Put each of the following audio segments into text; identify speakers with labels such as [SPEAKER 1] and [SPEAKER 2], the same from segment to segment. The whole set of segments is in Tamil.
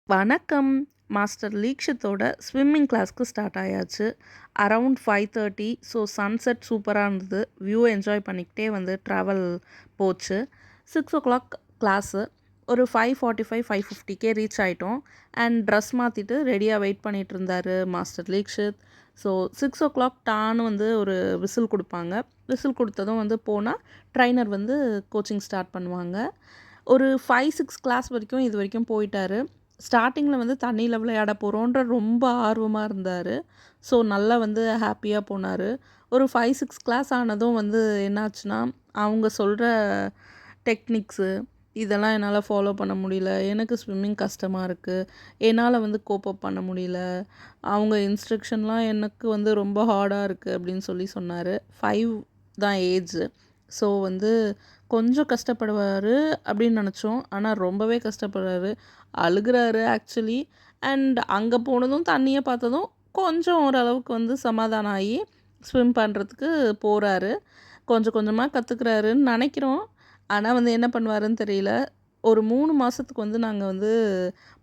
[SPEAKER 1] வணக்கம். மாஸ்டர் லீக்ஷித்தோட ஸ்விம்மிங் கிளாஸ்க்கு ஸ்டார்ட் ஆயாச்சு. அரவுண்ட் 5:30. ஸோ சன்செட் சூப்பரா இருந்தது. வியூ என்ஜாய் பண்ணிக்கிட்டே வந்து ட்ராவல் போச்சு. 6:00 கிளாஸு. ஒரு 5:45, 5:50க்கே ரீச் ஆயிட்டோம். அண்ட் ட்ரெஸ் மாற்றிட்டு ரெடியாக வெயிட் பண்ணிட்டு இருந்தாரு மாஸ்டர் லீக்ஷித். ஸோ 6:00 டான்னு வந்து ஒரு விசில் கொடுப்பாங்க. விசில் கொடுத்ததும் வந்து போனால் ட்ரைனர் வந்து கோச்சிங் ஸ்டார்ட் பண்ணுவாங்க. ஒரு 5, 6 கிளாஸ் வரைக்கும் இது வரைக்கும் போயிட்டாரு. ஸ்டார்ட்டிங்கில் வந்து தண்ணியில் விளையாட போகிறோன்ற ரொம்ப ஆர்வமாக இருந்தார். ஸோ நல்லா வந்து ஹாப்பியாக போனார். ஒரு 5, 6 கிளாஸ் ஆனதும் வந்து என்னாச்சுன்னா, அவங்க சொல்கிற டெக்னிக்ஸு இதெல்லாம் என்னால் ஃபாலோ பண்ண முடியல. எனக்கு ஸ்விம்மிங் கஷ்டமாக இருக்குது. என்னால் வந்து கோப் அப் பண்ண முடியல. அவங்க இன்ஸ்ட்ரக்ஷன்லாம் எனக்கு வந்து ரொம்ப ஹார்டாக இருக்குது அப்படின்னு சொன்னார். 5 தான் ஏஜ். ஸோ வந்து கொஞ்சம் கஷ்டப்படுவார் அப்படின்னு நினச்சோம். ஆனால் ரொம்பவே கஷ்டப்படுறாரு. அழுகுறாரு ஆக்சுவலி. அண்ட் அங்கே போனதும் தண்ணியை பார்த்ததும் கொஞ்சம் ஓரளவுக்கு வந்து சமாதானம் ஆகி ஸ்விம் பண்ணுறதுக்கு போகிறாரு. கொஞ்சம் கொஞ்சமாக கற்றுக்குறாருன்னு நினைக்கிறோம். ஆனால் வந்து என்ன பண்ணுவாருன்னு தெரியல. ஒரு 3 மாதத்துக்கு வந்து நாங்கள் வந்து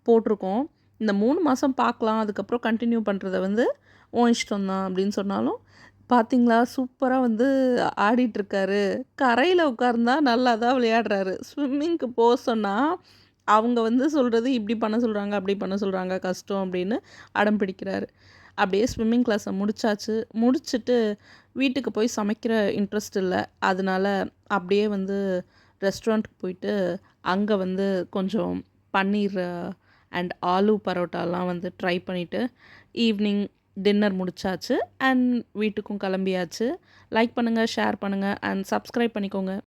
[SPEAKER 1] போட்டிருக்கோம். இந்த 3 மாதம் பார்க்கலாம். அதுக்கப்புறம் கண்டினியூ பண்ணுறத வந்து உன் இஷ்டம் தான் அப்படின்னு சொன்னாலும், பார்த்தீங்களா சூப்பராக வந்து ஆடிட்டுருக்காரு. கரையில் உட்கார்ந்தா நல்லா தான் விளையாடுறாரு. ஸ்விம்மிங்க்கு சொன்னால் அவங்க வந்து சொல்கிறது இப்படி பண்ண சொல்கிறாங்க, அப்படி பண்ண சொல்கிறாங்க, கஷ்டம் அப்படின்னு அடம் பிடிக்கிறாரு. அப்படியே ஸ்விம்மிங் கிளாஸை முடிச்சாச்சு. முடிச்சுட்டு வீட்டுக்கு போய் சமைக்கிற இன்ட்ரெஸ்ட் இல்லை. அதனால அப்படியே வந்து ரெஸ்டாரண்ட்டுக்கு போயிட்டு அங்கே வந்து கொஞ்சம் பன்னீர் அண்ட் ஆலு பரோட்டாலாம் வந்து ட்ரை பண்ணிவிட்டு ஈவினிங் டின்னர் முடிச்சாச்சு. அண்ட் வீட்டுக்கும் கிளம்பியாச்சு. லைக் பண்ணுங்கள், ஷேர் பண்ணுங்கள் அண்ட் சப்ஸ்கிரைப் பண்ணிக்கோங்க.